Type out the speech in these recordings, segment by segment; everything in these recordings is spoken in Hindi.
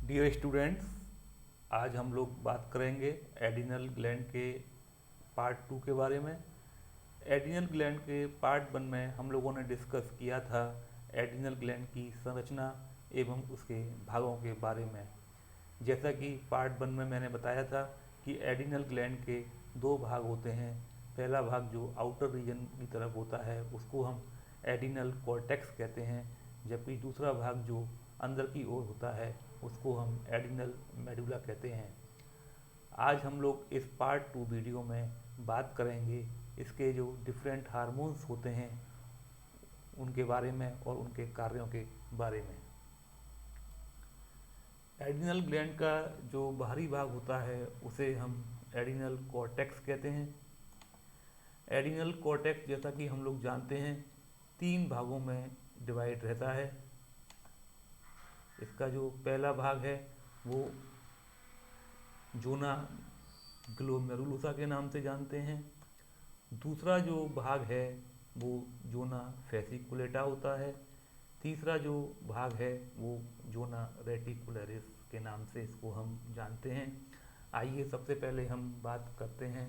डियर स्टूडेंट्स, आज हम लोग बात करेंगे एडिनल ग्लैंड के पार्ट 2 के बारे में। एडिनल ग्लैंड के पार्ट 1 में हम लोगों ने डिस्कस किया था एडिनल ग्लैंड की संरचना एवं उसके भागों के बारे में। जैसा कि पार्ट 1 में मैंने बताया था कि एडिनल ग्लैंड के दो भाग होते हैं। पहला भाग जो आउटर रीजन की तरफ होता है उसको हम एडिनल कॉर्टेक्स कहते हैं, जबकि दूसरा भाग जो अंदर की ओर होता है उसको हम एडिनल मेडुला कहते हैं। आज हम लोग इस पार्ट 2 वीडियो में बात करेंगे इसके जो डिफरेंट हार्मोन्स होते हैं उनके बारे में और उनके कार्यों के बारे में। एडिनल ग्लैंड का जो बाहरी भाग होता है उसे हम एडिनल कॉर्टेक्स कहते हैं। एडिनल कॉर्टेक्स, जैसा कि हम लोग जानते हैं, 3 भागों में डिवाइड रहता है। इसका जो पहला भाग है वो जोना ग्लोमेरुलोसा के नाम से जानते हैं। दूसरा जो भाग है वो जोना फेसिकुलेटा होता है। तीसरा जो भाग है वो जोना रेटिकुलरिस के नाम से इसको हम जानते हैं। आइए सबसे पहले हम बात करते हैं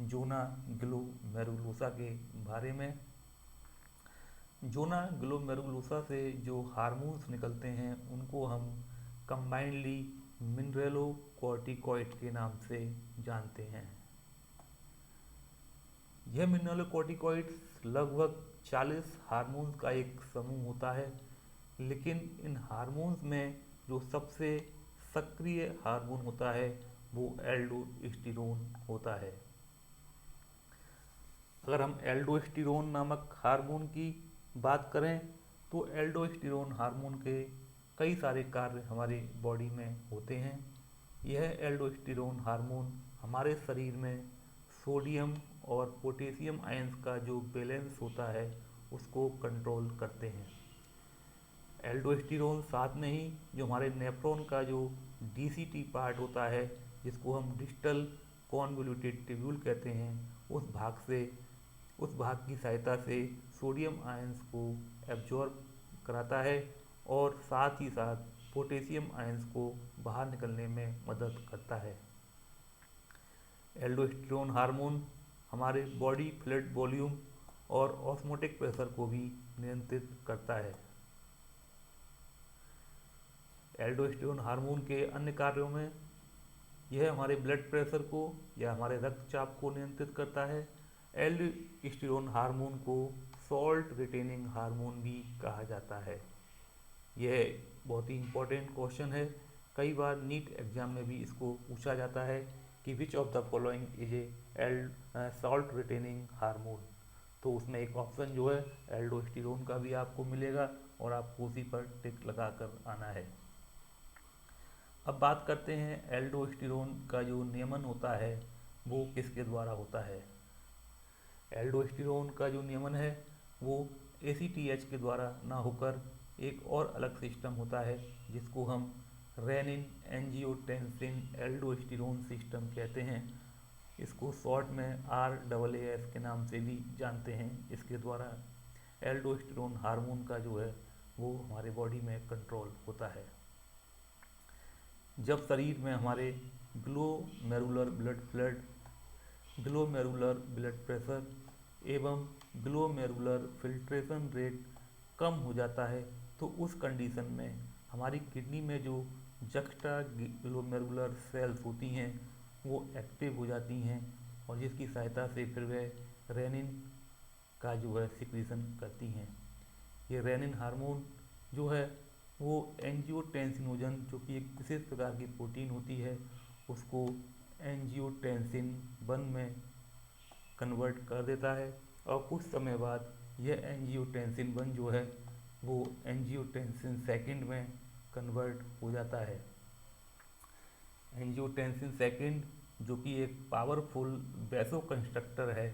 जोना ग्लोमेरुलोसा के बारे में। जोना ग्लोमेरुलोसा से जो हार्मोन्स निकलते हैं उनको हम कंबाइंडली मिनरलोकॉर्टिकॉइड के नाम से जानते हैं। यह मिनरलोकॉर्टिकॉइड्स लगभग 40 हार्मोन्स का एक समूह होता है, लेकिन इन हार्मोन्स में जो सबसे सक्रिय हार्मोन होता है वो एल्डोस्टेरोन होता है। अगर हम एल्डोस्टेरोन नामक हार्मोन की बात करें तो एल्डोस्टेरोन हार्मोन के कई सारे कार्य हमारे बॉडी में होते हैं। यह एल्डोस्टेरोन हार्मोन हमारे शरीर में सोडियम और पोटेशियम आयंस का जो बैलेंस होता है उसको कंट्रोल करते हैं। एल्डोस्टेरोन साथ में ही जो हमारे नेफ्रॉन का जो डीसीटी पार्ट होता है, जिसको हम डिस्टल कॉन्वोल्यूटेड ट्यूब्यूल कहते हैं, उस भाग की सहायता से सोडियम आयंस को एब्जॉर्ब कराता है और साथ ही साथ पोटेशियम आयंस को बाहर निकलने में मदद करता है। एल्डोस्टेरोन हार्मोन हमारे बॉडी फ्लूइड वॉल्यूम और ऑस्मोटिक प्रेशर को भी नियंत्रित करता है। एल्डोस्टेरोन हार्मोन के अन्य कार्यों में यह हमारे ब्लड प्रेशर को या हमारे रक्तचाप को नियंत्रित करता है। एल्डोस्टेरोन हार्मोन को सॉल्ट रिटेनिंग हार्मोन भी कहा जाता है। यह बहुत ही इम्पोर्टेंट क्वेश्चन है। कई बार नीट एग्जाम में भी इसको पूछा जाता है कि which of the following is a salt retaining hormone. तो उसमें एक ऑप्शन जो है एल्डोस्टेरोन का भी आपको मिलेगा और आपको उसी पर टिक लगा कर आना है। अब बात करते हैं एल्डोस्टेरोन का जो नियमन होता है वो किसके द्वारा होता है। एल्डोस्टेरोन का जो नियमन है वो एसीटीएच के द्वारा ना होकर एक और अलग सिस्टम होता है जिसको हम रेनिन एंजियोटेंसिन एल्डोस्टेरोन सिस्टम कहते हैं। इसको शॉर्ट में RAAS के नाम से भी जानते हैं। इसके द्वारा एल्डोस्टेरोन हार्मोन का जो है वो हमारे बॉडी में कंट्रोल होता है। जब शरीर में हमारे glomerular blood flood, glomerular blood pressure एवं ग्लोमेरुलर फिल्ट्रेशन रेट कम हो जाता है तो उस कंडीशन में हमारी किडनी में जो जक्स्टा ग्लोमेरुलर सेल्स होती हैं वो एक्टिव हो जाती हैं और जिसकी सहायता से फिर वह रेनिन का जो है सिक्रीशन करती हैं। ये रेनिन हार्मोन जो है वो एंजियोटेंसिनोजन, जो कि एक विशेष प्रकार की प्रोटीन होती है, उसको एंजियोटेंसिन 1 में कन्वर्ट कर देता है और कुछ समय बाद यह एंजियोटेंसिन 1 जो है वो एंजियोटेंसिन 2 में कन्वर्ट हो जाता है। एंजियोटेंसिन 2 जो कि एक पावरफुल वैसो कंस्ट्रक्टर है,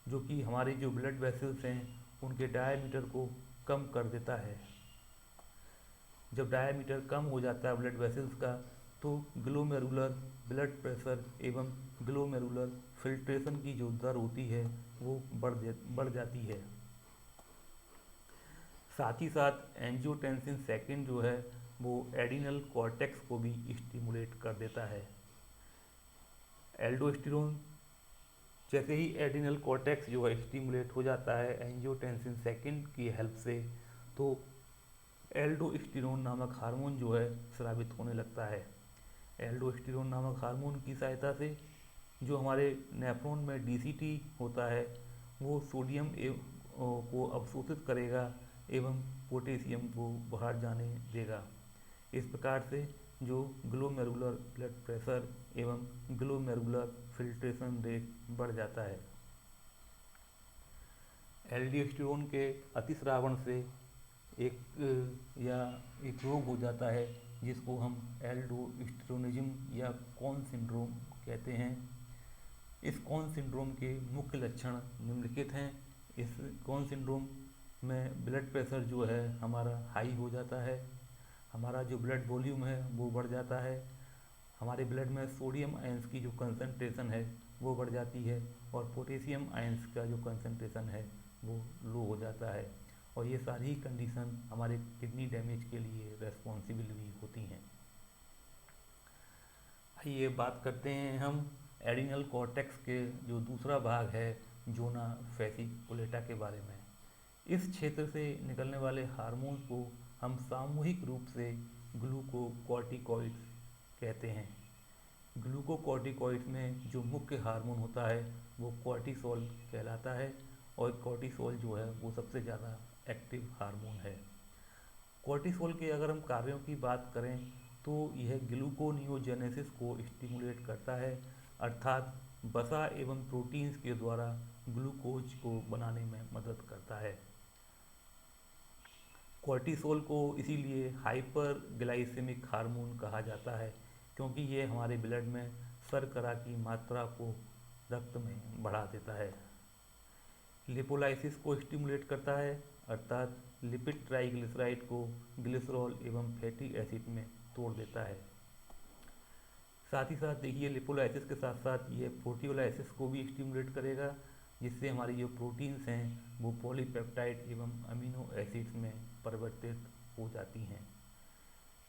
जो कि हमारे जो ब्लड वेसल्स हैं उनके डायमीटर को कम कर देता है। जब डायमीटर कम हो जाता है ब्लड वेसल्स का तो ग्लोमेरुलर ब्लड प्रेशर एवं ग्लोमेरुलर फिल्ट्रेशन की जो दर होती है वो बढ़ जाती है। साथ ही साथ एंजियोटेंसिन सेकेंड जो है वो एडिनल कॉर्टेक्स को भी स्टिमुलेट कर देता है। एल्डोस्टेरोन जैसे ही एडिनल कॉर्टेक्स जो है स्टिमुलेट हो जाता है एंजियोटेंसिन सेकेंड की हेल्प से, तो एल्डोस्टेरोन नामक हार्मोन जो है स्रावित होने लगता है। एल्डोस्टेरोन नामक हार्मोन की सहायता से जो हमारे नेफ्रॉन में डीसीटी होता है वो सोडियम को अवशोषित करेगा एवं पोटेशियम को बाहर जाने देगा। इस प्रकार से जो ग्लोमेरुलर ब्लड प्रेशर एवं ग्लोमेरुलर फिल्ट्रेशन रेट बढ़ जाता है। एल्डोस्टेरोन के अतिस्रावण से एक रोग हो जाता है जिसको हम एल्डोस्टेरोनिज्म या कॉन सिंड्रोम कहते हैं। इस कॉन सिंड्रोम के मुख्य लक्षण निम्नलिखित हैं। इस कॉन सिंड्रोम में ब्लड प्रेशर जो है हमारा हाई हो जाता है, हमारा जो ब्लड वॉल्यूम है वो बढ़ जाता है, हमारे ब्लड में सोडियम आयंस की जो कंसंट्रेशन है वो बढ़ जाती है और पोटेशियम आयंस का जो कंसंट्रेशन है वो लो हो जाता है। और ये सारी कंडीशन हमारे किडनी डैमेज के लिए रेस्पॉन्सिबल भी होती हैं। आइए बात करते हैं हम एडिनल कॉर्टेक्स के जो दूसरा भाग है जोना फेसिकुलेटा के बारे में। इस क्षेत्र से निकलने वाले हार्मोन को हम सामूहिक रूप से ग्लूकोकॉर्टिकॉइड्स कहते हैं। ग्लूकोकॉर्टिकॉइड्स में जो मुख्य हार्मोन होता है वो कॉर्टिसोल कहलाता है और कॉर्टिसोल जो है वो सबसे ज़्यादा एक्टिव हार्मोन है। कॉर्टिसोल के अगर हम कार्यों की बात करें तो यह ग्लूकोनियोजेनेसिस को स्टिमुलेट करता है, अर्थात वसा एवं प्रोटीन्स के द्वारा ग्लूकोज को बनाने में मदद करता है। कॉर्टिसोल को इसीलिए हाइपर ग्लाइसेमिक हार्मोन कहा जाता है क्योंकि ये हमारे ब्लड में शर्करा की मात्रा को रक्त में बढ़ा देता है। लिपोलाइसिस को स्टिमुलेट करता है, अर्थात लिपिड ट्राइग्लिसराइड को ग्लिसरॉल एवं फैटी एसिड में तोड़ देता है। साथ ही साथ देखिए लिपोलाइसिस के साथ साथ ये प्रोटियोलाइसिस को भी स्टिमुलेट करेगा, जिससे हमारी जो प्रोटीन्स हैं वो पॉलीपेप्टाइड एवं अमीनो एसिड्स में परिवर्तित हो जाती हैं।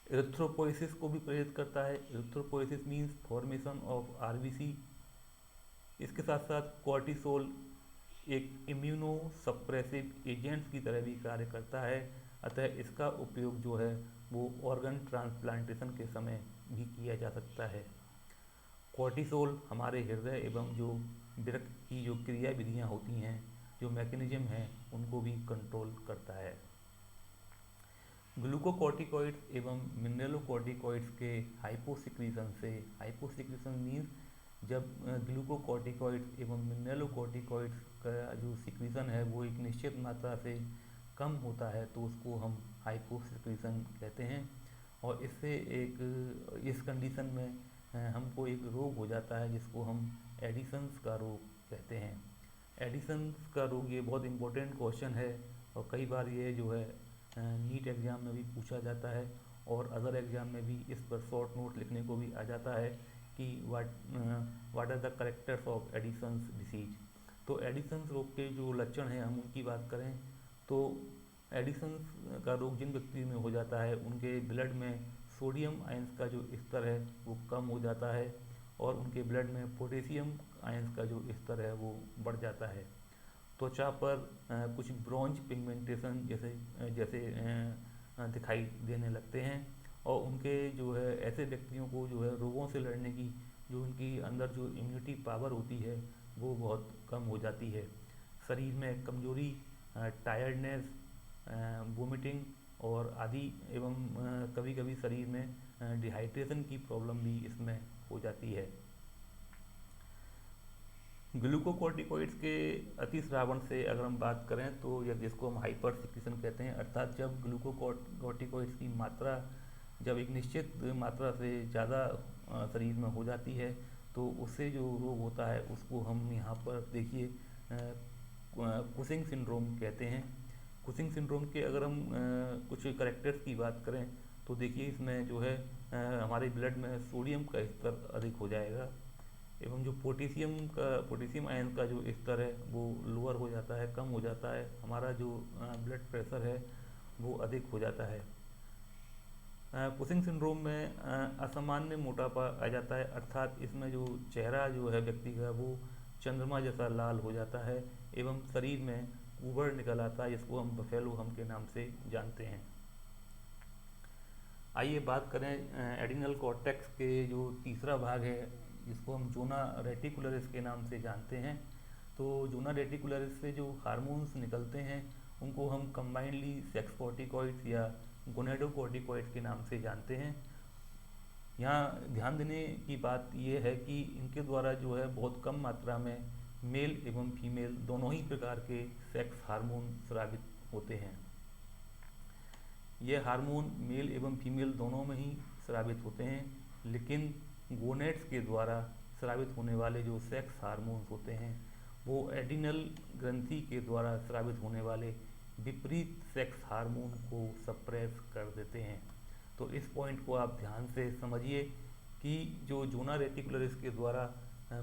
इरिथ्रोपोइसिस को भी प्रेरित करता है। Erythropoiesis means formation of RBC. इसके साथ साथ कॉर्टिसोल एक इम्यूनो सप्रेसिव एजेंट्स की तरह भी कार्य करता है, अतः इसका उपयोग जो है वो ऑर्गन ट्रांसप्लांटेशन के समय भी किया जा सकता है। कॉर्टिसोल हमारे हृदय एवं जो वृक्क की जो क्रिया विधियाँ होती हैं, जो मैकेनिज्म हैं, उनको भी कंट्रोल करता है। ग्लूकोकॉर्टिकॉइड्स एवं मिनरलोकॉर्टिकॉइड्स के हाइपोसिक्रीशन से, हाइपोसिक्रीशन मीन्स जब ग्लूकोकॉर्टिकॉइड्स एवं मिनरलोकॉर्टिकॉइड्स का जो सिक्रीशन है वो एक निश्चित मात्रा से कम होता है तो उसको हम हाइपोसिक्रीशन कहते हैं। और इससे इस कंडीशन में हमको एक रोग हो जाता है जिसको हम एडिसन्स का रोग कहते हैं। एडिसन्स का रोग ये बहुत इम्पोर्टेंट क्वेश्चन है और कई बार ये जो है नीट एग्ज़ाम में भी पूछा जाता है और अदर एग्ज़ाम में भी इस पर शॉर्ट नोट लिखने को भी आ जाता है कि what are the characters of Addison's disease. तो एडिसन्स रोग के जो लक्षण हैं हम उनकी बात करें तो एडिसन्स का रोग जिन व्यक्ति में हो जाता है उनके ब्लड में सोडियम आयंस का जो स्तर है वो कम हो जाता है और उनके ब्लड में पोटेशियम आयंस का जो स्तर है वो बढ़ जाता है। त्वचा पर कुछ ब्रॉन्ज पिगमेंटेशन जैसे दिखाई देने लगते हैं और उनके जो है ऐसे व्यक्तियों को जो है रोगों से लड़ने की जो उनकी अंदर जो इम्यूनिटी पावर होती है वो बहुत कम हो जाती है। शरीर में कमजोरी, टायर्डनेस, वोमिटिंग और आदि एवं कभी कभी शरीर में डिहाइड्रेशन की प्रॉब्लम भी इसमें हो जाती है। ग्लूकोकॉर्टिकॉइड्स के अतिस्रावण से अगर हम बात करें तो यह जिसको हम हाइपर सिक्रीशन कहते हैं, अर्थात जब ग्लूकोकॉर्टिकॉइड्स की मात्रा जब एक निश्चित मात्रा से ज़्यादा शरीर में हो जाती है तो उससे जो रोग होता है उसको हम यहाँ पर देखिए कुशिंग सिंड्रोम कहते हैं। कुशिंग सिंड्रोम के अगर हम कुछ कैरेक्टर्स की बात करें तो देखिए इसमें जो है हमारे ब्लड में सोडियम का स्तर अधिक हो जाएगा एवं जो पोटेशियम आयन का जो स्तर है वो लोअर हो जाता है, कम हो जाता है। हमारा जो ब्लड प्रेशर है वो अधिक हो जाता है। कुशिंग सिंड्रोम में असामान्य मोटापा आ जाता है, अर्थात इसमें जो चेहरा जो है व्यक्ति का वो चंद्रमा जैसा लाल हो जाता है एवं शरीर में उबड़ निकल आता है, जिसको हम बफेलो हम के नाम से जानते हैं। आइए बात करें एडिनल कॉर्टेक्स के जो तीसरा भाग है, जिसको हम जोना रेटिकुलरिस के नाम से जानते हैं। तो जोना रेटिकुलरिस से जो हार्मोन्स निकलते हैं उनको हम कंबाइंडली सेक्स कॉर्टिकॉइड्स या गोनेडोकॉर्टिकॉइड्स के नाम से जानते हैं। यहाँ ध्यान देने की बात यह है कि इनके द्वारा जो है बहुत कम मात्रा में मेल एवं फीमेल दोनों ही प्रकार के सेक्स हार्मोन स्रावित होते हैं। ये हार्मोन मेल एवं फीमेल दोनों में ही स्रावित होते हैं, लेकिन गोनेड्स के द्वारा स्रावित होने वाले जो सेक्स हार्मोन्स होते हैं वो एडिनल ग्रंथि के द्वारा स्रावित होने वाले विपरीत सेक्स हार्मोन को सप्रेस कर देते हैं। तो इस पॉइंट को आप ध्यान से समझिए कि जो जोना रेटिकुलरिस के द्वारा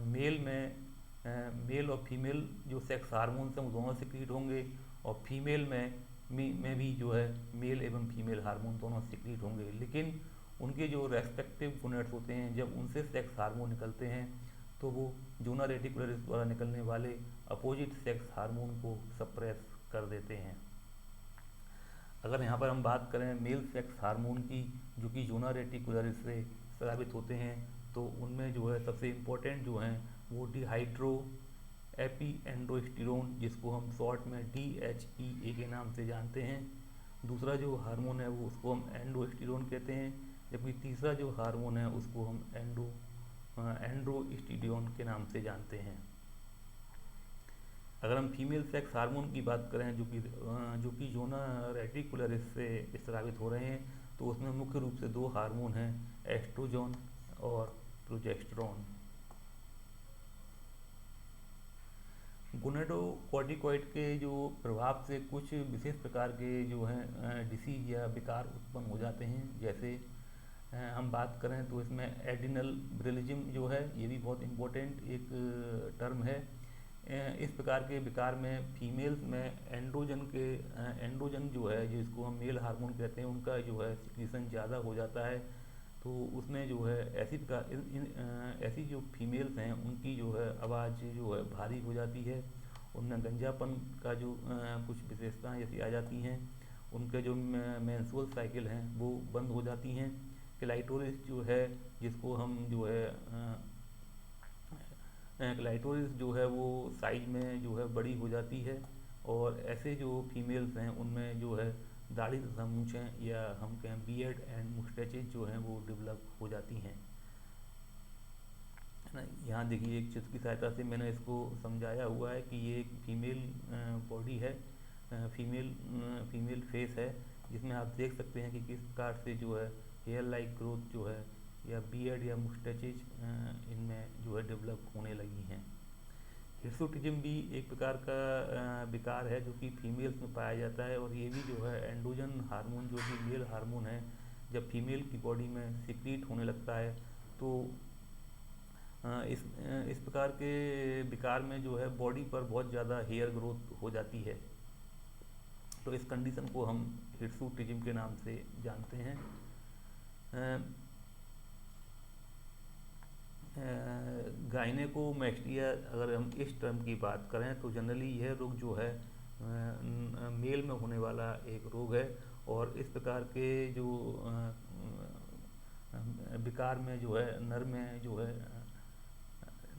मेल और फीमेल जो सेक्स हार्मोन्स हैं वो दोनों सिक्रीट होंगे, और फीमेल में भी जो है मेल एवं फीमेल हार्मोन दोनों सिक्रीट होंगे, लेकिन उनके जो रेस्पेक्टिव गोनेड्स होते हैं जब उनसे सेक्स हार्मोन निकलते हैं तो वो जोना रेटिकुलरिस द्वारा निकलने वाले अपोजिट सेक्स हार्मोन को सप्रेस कर देते हैं। अगर यहाँ पर हम बात करें मेल सेक्स हार्मोन की जो कि जोना रेटिकुलरिस से स्रावित होते हैं, तो उनमें जो है सबसे इम्पोर्टेंट जो हैं वो डिहाइड्रो एपीएंडोस्टेरोन, जिसको हम शॉर्ट में DHEA के नाम से जानते हैं। दूसरा जो हार्मोन है वो उसको हम एंडोस्टेरोन कहते हैं, जबकि तीसरा जो हार्मोन है उसको हम एंड्रोस्टेडियोन के नाम से जानते हैं। अगर हम फीमेल सेक्स हार्मोन की बात करें जो कि जोना रेटिकुलरिस से स्रावित हो रहे हैं, तो उसमें मुख्य रूप से दो हार्मोन हैं, एस्ट्रोजन और प्रोजेस्टेरोन। गोनेडोकॉर्टिकॉइड के जो प्रभाव से कुछ विशेष प्रकार के जो हैं डिसीज या विकार उत्पन्न हो जाते हैं। जैसे हम बात करें तो इसमें एडिनल विरलिज्म जो है ये भी बहुत इम्पोर्टेंट एक टर्म है। इस प्रकार के विकार में फीमेल्स में एंड्रोजन जो है जिसको हम मेल हार्मोन कहते हैं उनका जो है सिक्रीशन ज़्यादा हो जाता है। तो उसमें जो है ऐसी जो फीमेल्स हैं उनकी जो है आवाज़ जो है भारी हो जाती है, उनमें गंजापन का जो कुछ विशेषताएं जैसी आ जाती हैं, उनके जो मेंस्ट्रुअल साइकिल हैं वो बंद हो जाती हैं। क्लाइटोरिस जो है जिसको हम जो है क्लाइटोरिस जो है वो साइज में जो है बड़ी हो जाती है, और ऐसे जो फीमेल्स हैं उनमें जो है दाढ़ी तथा मूंछें या हम कहें बियर्ड एंड मुस्टैचेज जो हैं वो डेवलप हो जाती हैं। यहाँ देखिए एक चित्र की सहायता से मैंने इसको समझाया हुआ है कि ये एक फीमेल बॉडी है, फीमेल फेस है, जिसमें आप देख सकते हैं कि किस प्रकार से जो है हेयर लाइक ग्रोथ जो है या बियर्ड या मुस्टैचेज इनमें जो है डेवलप होने लगी हैं। हिर्सुटिज्म भी एक प्रकार का विकार है जो कि फीमेल्स में पाया जाता है, और ये भी जो है एंड्रोजन हार्मोन जो कि मेल हार्मोन है जब फीमेल की बॉडी में सिक्रीट होने लगता है तो इस प्रकार के विकार में जो है बॉडी पर बहुत ज़्यादा हेयर ग्रोथ हो जाती है। तो इस कंडीशन को हम हिर्सुटिज्म के नाम से जानते हैं। गायनेकोमैस्टिया अगर हम इस टर्म की बात करें तो जनरली यह रोग जो है मेल में होने वाला एक रोग है, और इस प्रकार के जो विकार में जो है नर में जो है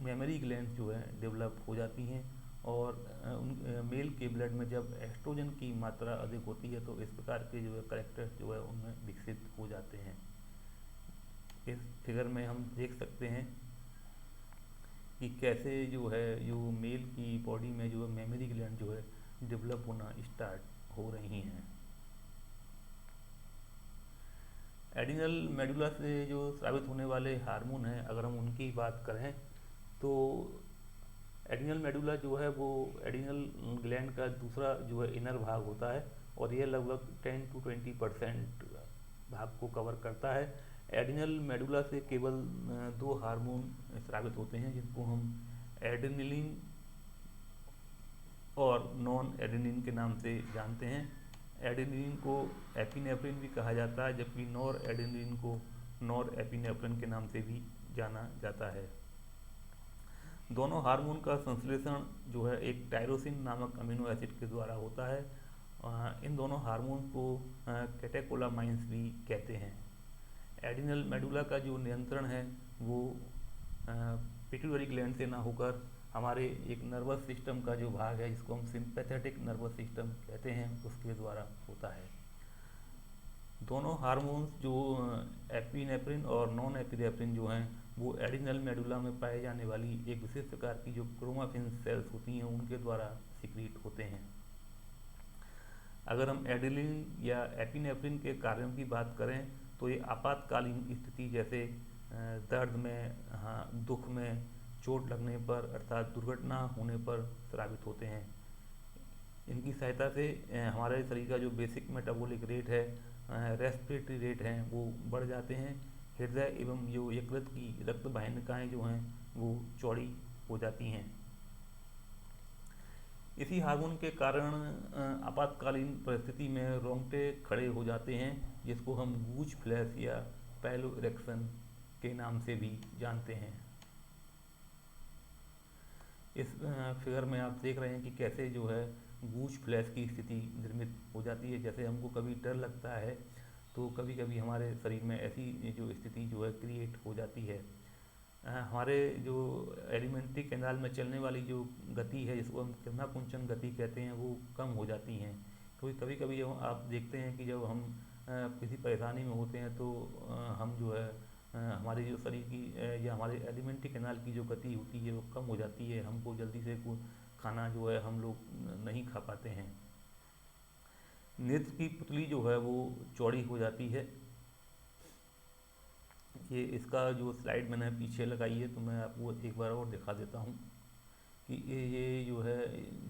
मेमरी ग्लैंड जो है डेवलप हो जाती हैं, और मेल के ब्लड में जब एस्ट्रोजन की मात्रा अधिक होती है तो इस प्रकार के जो है कैरेक्टर जो है उनमें विकसित हो जाते हैं। इस फिगर में हम देख सकते हैं कि कैसे जो है जो मेल की बॉडी में जो है मेमरी ग्लैंड जो है डेवलप होना स्टार्ट हो रही हैं। एडिनल मेडुला से जो स्रावित होने वाले हार्मोन हैं अगर हम उनकी बात करें तो एडिनल मेडुला जो है वो एडिनल ग्लैंड का दूसरा जो है इनर भाग होता है, और यह लगभग 10 to 20% भाग को कवर करता है। एडिनल मेडुला से केवल दो हार्मोन स्रावित होते हैं जिनको हम एड्रेनलिन और नॉन एड्रेनलिन के नाम से जानते हैं। एडेनिलीन को एपिनेफ्रिन भी कहा जाता है, जबकि नॉर एडेनिलीन को नॉर एपिनेफ्रिन के नाम से भी जाना जाता है। दोनों हार्मोन का संश्लेषण जो है एक टायरोसिन नामक अमीनो एसिड के द्वारा होता है। इन दोनों हार्मोन को कैटेकोलामाइंस भी कहते हैं। एडिनल मेडुला का जो नियंत्रण है वो पिट्यूटरी ग्लैंड से ना होकर हमारे एक नर्वस सिस्टम का जो भाग है, जिसको हम सिंपैथेटिक नर्वस सिस्टम कहते हैं, उसके द्वारा होता है। दोनों हार्मोन्स जो एपिनेफ्रिन और नॉन एपिनेफ्रिन जो हैं वो एडिनल मेडुला में पाए जाने वाली एक विशेष प्रकार की जो क्रोमाटिन सेल्स होती हैं उनके द्वारा सिक्रीट होते हैं। अगर हम एडिनलिन या एपिनेफ्रिन के कार्यों की बात करें तो ये आपातकालीन स्थिति जैसे दर्द में, दुख में, चोट लगने पर अर्थात दुर्घटना होने पर स्रावित होते हैं। इनकी सहायता से हमारे शरीर का जो बेसिक मेटाबॉलिक रेट है, रेस्पिरेटरी रेट हैं, वो बढ़ जाते हैं। हृदय एवं जो यकृत की रक्त वाहिनिकाएँ जो हैं वो चौड़ी हो जाती हैं। इसी हार्मोन के कारण आपातकालीन परिस्थिति में रोंगटे खड़े हो जाते हैं, जिसको हम गूज फ्लैश या पैलो इरेक्शन के नाम से भी जानते हैं। इस फिगर में आप देख रहे हैं कि कैसे जो है गूज फ्लैश की स्थिति निर्मित हो जाती है। जैसे हमको कभी डर लगता है तो कभी कभी हमारे शरीर में ऐसी जो स्थिति जो है क्रिएट हो जाती है। हमारे जो एलिमेंट्री कैनाल में चलने वाली जो गति है, जिसको हम किरणा गति कहते हैं, वो कम हो जाती हैं। क्योंकि कभी कभी आप देखते हैं कि जब हम किसी परेशानी में होते हैं तो हम जो है हमारे जो शरीर की या हमारे एलिमेंट्री कैनाल की जो गति होती है वो कम हो जाती है। हमको जल्दी से खाना जो है हम लोग नहीं खा पाते हैं। नेत्र की पुतली जो है वो चौड़ी हो जाती है। ये इसका जो स्लाइड मैंने पीछे लगाई है तो मैं आपको एक बार और दिखा देता हूँ कि ये जो है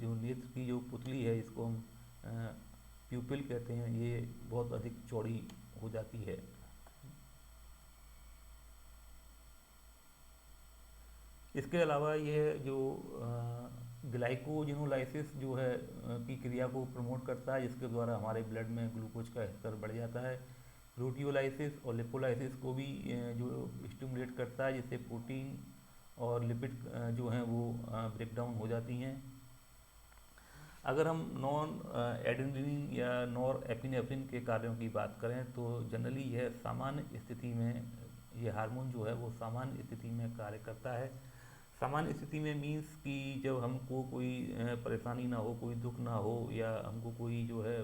जो नेत्र की जो पुतली है, इसको हम प्यूपिल कहते हैं, ये बहुत अधिक चौड़ी हो जाती है। इसके अलावा ये जो ग्लाइकोजिनोलाइसिस जो है की क्रिया को प्रमोट करता है, जिसके द्वारा हमारे ब्लड में ग्लूकोज का स्तर बढ़ जाता है। प्रोटियोलाइसिस और लिपोलाइसिस को भी जो स्टिमुलेट करता है, जिससे प्रोटीन और लिपिड जो हैं वो ब्रेक डाउन हो जाती हैं। अगर हम नॉन एडेनिलीन या नॉर एपिनेफ्रिन के कार्यों की बात करें तो जनरली यह सामान्य स्थिति में, ये हार्मोन जो है वो सामान्य स्थिति में कार्य करता है। सामान्य स्थिति में मीन्स कि जब हमको कोई परेशानी ना हो, कोई दुख ना हो, या हमको कोई जो है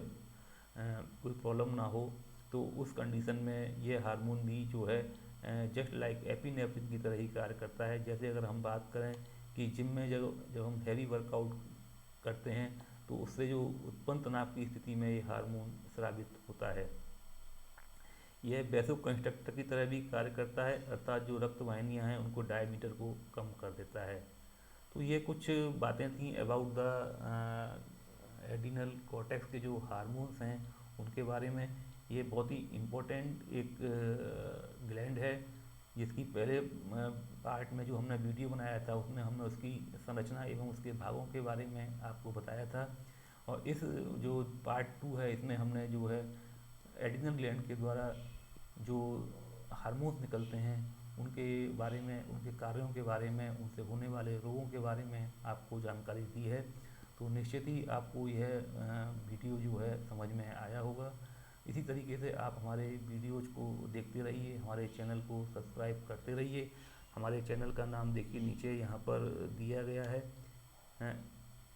कोई प्रॉब्लम ना हो, तो उस कंडीशन में ये हार्मोन भी जो है जस्ट लाइक एपिनेफ्रिन की तरह ही कार्य करता है। जैसे अगर हम बात करें कि जिम में जब हम हैवी वर्कआउट करते हैं तो उससे जो उत्पन्न तनाव की स्थिति में ये हार्मोन स्रावित होता है। यह वैसोकंस्ट्रक्टर की तरह भी कार्य करता है, अर्थात जो रक्त वाहिनियाँ हैं उनको डायमीटर को कम कर देता है। तो ये कुछ बातें थी अबाउट द एडिनल कॉर्टेक्स के जो हार्मोन्स हैं उनके बारे में। ये बहुत ही इम्पोर्टेंट एक ग्लैंड है, जिसकी पहले पार्ट में जो हमने वीडियो बनाया था उसमें हमने उसकी संरचना एवं उसके भागों के बारे में आपको बताया था। और इस जो पार्ट 2 है, इसमें हमने जो है एडिनल ग्लैंड के द्वारा जो हार्मोन्स निकलते हैं उनके बारे में, उनके कार्यों के बारे में, उनसे होने वाले रोगों के बारे में आपको जानकारी दी है। तो निश्चित ही आपको यह वीडियो जो है समझ में आया होगा। इसी तरीके से आप हमारे वीडियोज़ को देखते रहिए, हमारे चैनल को सब्सक्राइब करते रहिए। हमारे चैनल का नाम देखिए नीचे यहाँ पर दिया गया है।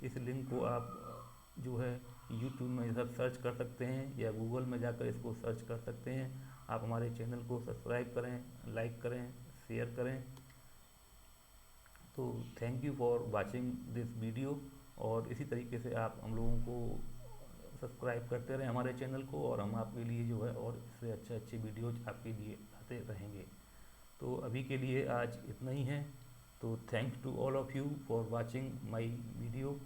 इस लिंक को आप जो है यूट्यूब में इधर सर्च कर सकते हैं या गूगल में जाकर इसको सर्च कर सकते हैं। आप हमारे चैनल को सब्सक्राइब करें, लाइक करें, शेयर करें। तो thank you for watching this video. और इसी तरीके से आप हम लोगों को सब्सक्राइब करते रहें हमारे चैनल को, और हम आपके लिए जो है और इससे अच्छे वीडियोज आपके लिए आते रहेंगे। तो अभी के लिए आज इतना ही है। तो thanks to all of you for watching my video.